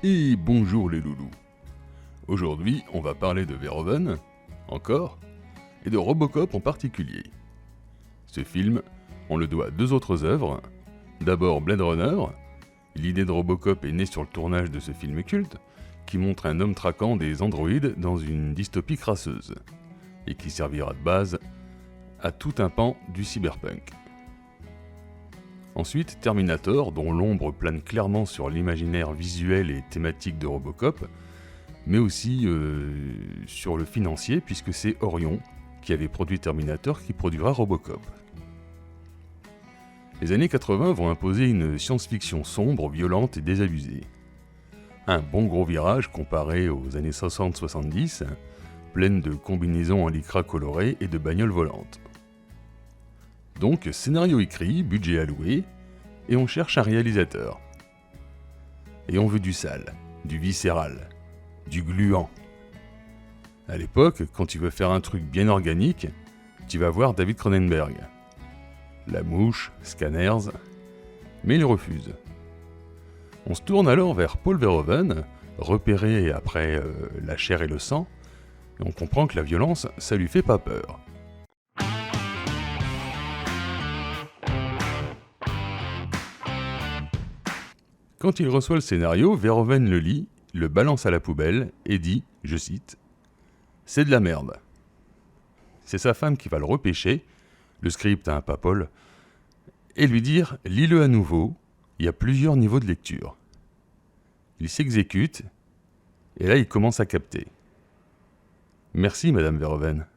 Et bonjour les loulous. Aujourd'hui, on va parler de Verhoeven, encore, et de Robocop en particulier. Ce film, on le doit à deux autres œuvres. D'abord Blade Runner. L'idée de Robocop est née sur le tournage de ce film culte, qui montre un homme traquant des androïdes dans une dystopie crasseuse, et qui servira de base à tout un pan du cyberpunk. Ensuite, Terminator, dont l'ombre plane clairement sur l'imaginaire visuel et thématique de Robocop, mais aussi sur le financier, puisque c'est Orion, qui avait produit Terminator, qui produira Robocop. Les années 80 vont imposer une science-fiction sombre, violente et désabusée. Un bon gros virage comparé aux années 60-70, pleine de combinaisons en lycra coloré et de bagnoles volantes. Donc, scénario écrit, budget alloué, et on cherche un réalisateur. Et on veut du sale, du viscéral, du gluant. À l'époque, quand tu veux faire un truc bien organique, tu vas voir David Cronenberg. La Mouche, Scanners, mais il refuse. On se tourne alors vers Paul Verhoeven, repéré après La chair et le sang, et on comprend que la violence, ça lui fait pas peur. Quand il reçoit le scénario, Verhoeven le lit, le balance à la poubelle et dit, je cite, « C'est de la merde ». C'est sa femme qui va le repêcher, le script à un pas Paul, et lui dire « Lis-le à nouveau, il y a plusieurs niveaux de lecture ». Il s'exécute, et là il commence à capter. Merci Madame Verhoeven.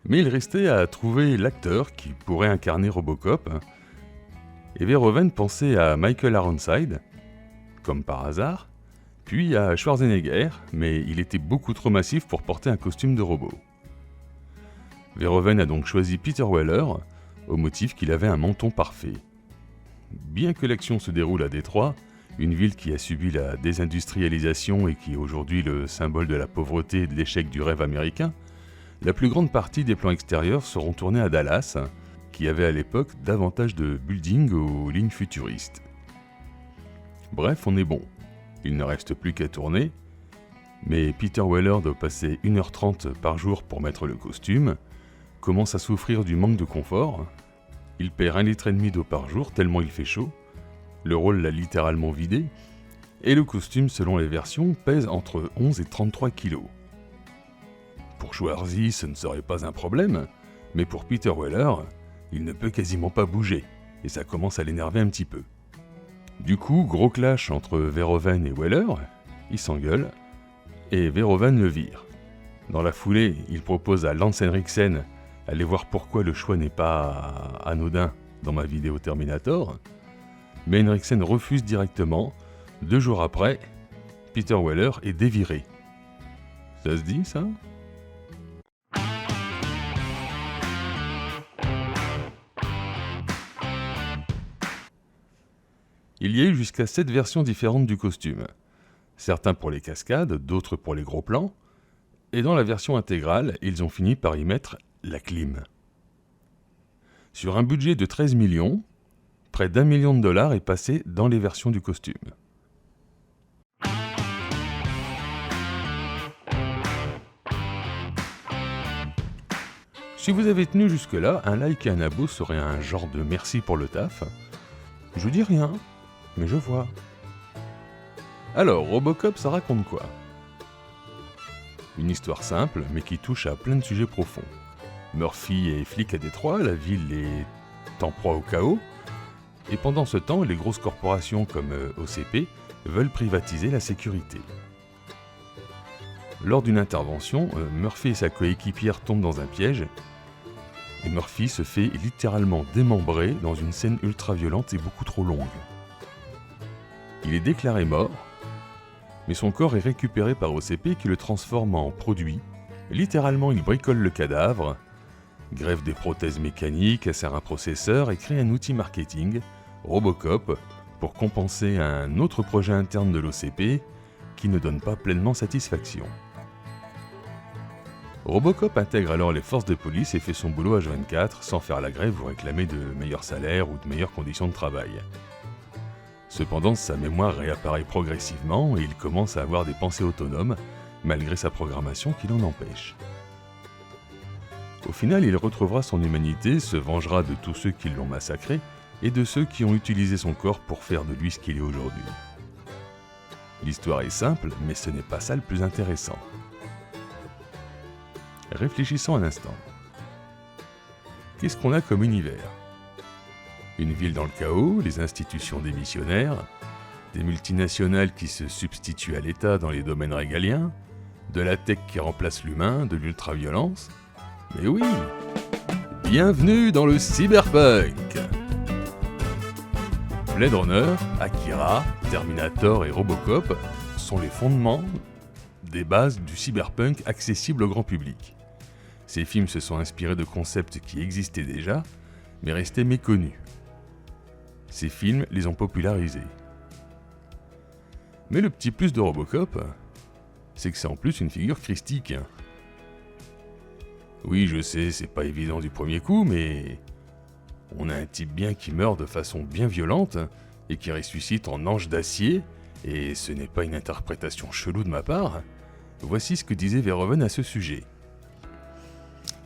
Mais il restait à trouver l'acteur qui pourrait incarner Robocop, et Verhoeven pensait à Michael Ironside, comme par hasard, puis à Schwarzenegger, mais il était beaucoup trop massif pour porter un costume de robot. Verhoeven a donc choisi Peter Weller, au motif qu'il avait un menton parfait. Bien que l'action se déroule à Détroit, une ville qui a subi la désindustrialisation et qui est aujourd'hui le symbole de la pauvreté et de l'échec du rêve américain, la plus grande partie des plans extérieurs seront tournés à Dallas, qui avait à l'époque davantage de buildings aux lignes futuristes. Bref, on est bon. Il ne reste plus qu'à tourner, mais Peter Weller doit passer 1h30 par jour pour mettre le costume, commence à souffrir du manque de confort, il perd 1,5 litre d'eau par jour tellement il fait chaud, le rôle l'a littéralement vidé, et le costume selon les versions pèse entre 11 et 33 kilos. Pour Schwarzy, ce ne serait pas un problème, mais pour Peter Weller, il ne peut quasiment pas bouger, et ça commence à l'énerver un petit peu. Du coup, gros clash entre Verhoeven et Weller, ils s'engueulent, et Verhoeven le vire. Dans la foulée, il propose à Lance Henriksen d'aller voir pourquoi le choix n'est pas anodin dans ma vidéo Terminator, mais Henriksen refuse directement. 2 jours après, Peter Weller est déviré. Ça se dit, ça ? Il y a eu jusqu'à 7 versions différentes du costume. Certains pour les cascades, d'autres pour les gros plans. Et dans la version intégrale, ils ont fini par y mettre la clim. Sur un budget de 13 millions, près d'$1 million est passé dans les versions du costume. Si vous avez tenu jusque-là, un like et un abo seraient un genre de merci pour le taf. Je dis rien, mais je vois. Alors, Robocop, ça raconte quoi ? Une histoire simple, mais qui touche à plein de sujets profonds. Murphy est flic à Détroit, la ville est en proie au chaos, et pendant ce temps, les grosses corporations comme OCP veulent privatiser la sécurité. Lors d'une intervention, Murphy et sa coéquipière tombent dans un piège, et Murphy se fait littéralement démembrer dans une scène ultra violente et beaucoup trop longue. Il est déclaré mort, mais son corps est récupéré par OCP qui le transforme en produit. Littéralement, il bricole le cadavre, greffe des prothèses mécaniques, insère un processeur et crée un outil marketing, Robocop, pour compenser un autre projet interne de l'OCP qui ne donne pas pleinement satisfaction. Robocop intègre alors les forces de police et fait son boulot H24 sans faire la grève ou réclamer de meilleurs salaires ou de meilleures conditions de travail. Cependant, sa mémoire réapparaît progressivement et il commence à avoir des pensées autonomes, malgré sa programmation qui l'en empêche. Au final, il retrouvera son humanité, se vengera de tous ceux qui l'ont massacré et de ceux qui ont utilisé son corps pour faire de lui ce qu'il est aujourd'hui. L'histoire est simple, mais ce n'est pas ça le plus intéressant. Réfléchissons un instant. Qu'est-ce qu'on a comme univers ? Une ville dans le chaos, les institutions démissionnaires, des multinationales qui se substituent à l'État dans les domaines régaliens, de la tech qui remplace l'humain, de l'ultra-violence. Mais oui, bienvenue dans le cyberpunk. Blade Runner, Akira, Terminator et Robocop sont les fondements des bases du cyberpunk accessible au grand public. Ces films se sont inspirés de concepts qui existaient déjà, mais restaient méconnus. Ces films les ont popularisés. Mais le petit plus de Robocop, c'est que c'est en plus une figure christique. Oui, je sais, c'est pas évident du premier coup, mais on a un type bien qui meurt de façon bien violente et qui ressuscite en ange d'acier, et ce n'est pas une interprétation chelou de ma part. Voici ce que disait Verhoeven à ce sujet.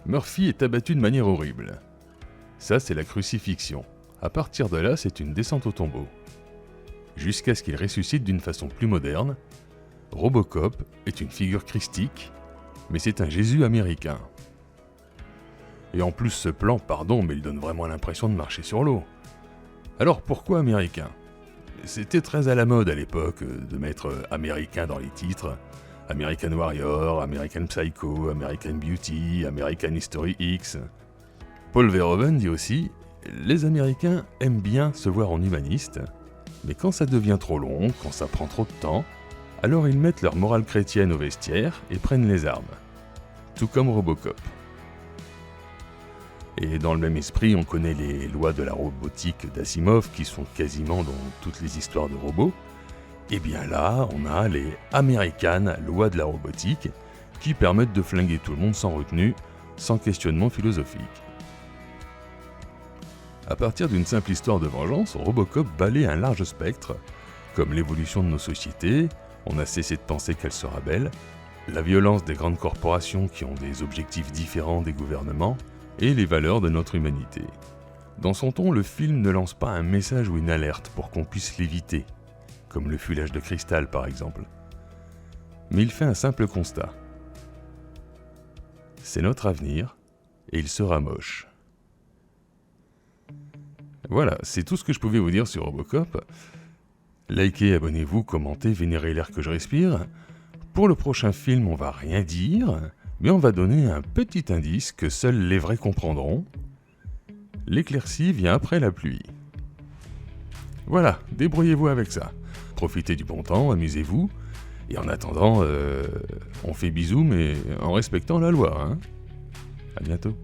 Murphy est abattu de manière horrible. Ça, c'est la crucifixion. À partir de là, c'est une descente au tombeau. Jusqu'à ce qu'il ressuscite d'une façon plus moderne, Robocop est une figure christique, mais c'est un Jésus américain. Et en plus, ce plan, pardon, mais il donne vraiment l'impression de marcher sur l'eau. Alors pourquoi américain ? C'était très à la mode à l'époque de mettre américain dans les titres. American Warrior, American Psycho, American Beauty, American History X. Paul Verhoeven dit aussi « Les Américains aiment bien se voir en humaniste, mais quand ça devient trop long, quand ça prend trop de temps, alors ils mettent leur morale chrétienne au vestiaire et prennent les armes. Tout comme Robocop. » Et dans le même esprit, on connaît les lois de la robotique d'Asimov qui sont quasiment dans toutes les histoires de robots. Et bien là, on a les American lois de la robotique qui permettent de flinguer tout le monde sans retenue, sans questionnement philosophique. À partir d'une simple histoire de vengeance, Robocop balaie un large spectre, comme l'évolution de nos sociétés, on a cessé de penser qu'elles seraient belles, la violence des grandes corporations qui ont des objectifs différents des gouvernements, et les valeurs de notre humanité. Dans son ton, le film ne lance pas un message ou une alerte pour qu'on puisse l'éviter, comme le fut l'âge de cristal par exemple. Mais il fait un simple constat. C'est notre avenir, et il sera moche. Voilà, c'est tout ce que je pouvais vous dire sur Robocop. Likez, abonnez-vous, commentez, vénérez l'air que je respire. Pour le prochain film, on va rien dire, mais on va donner un petit indice que seuls les vrais comprendront. L'éclaircie vient après la pluie. Voilà, débrouillez-vous avec ça. Profitez du bon temps, amusez-vous, et en attendant, on fait bisous, mais en respectant la loi, hein. À bientôt.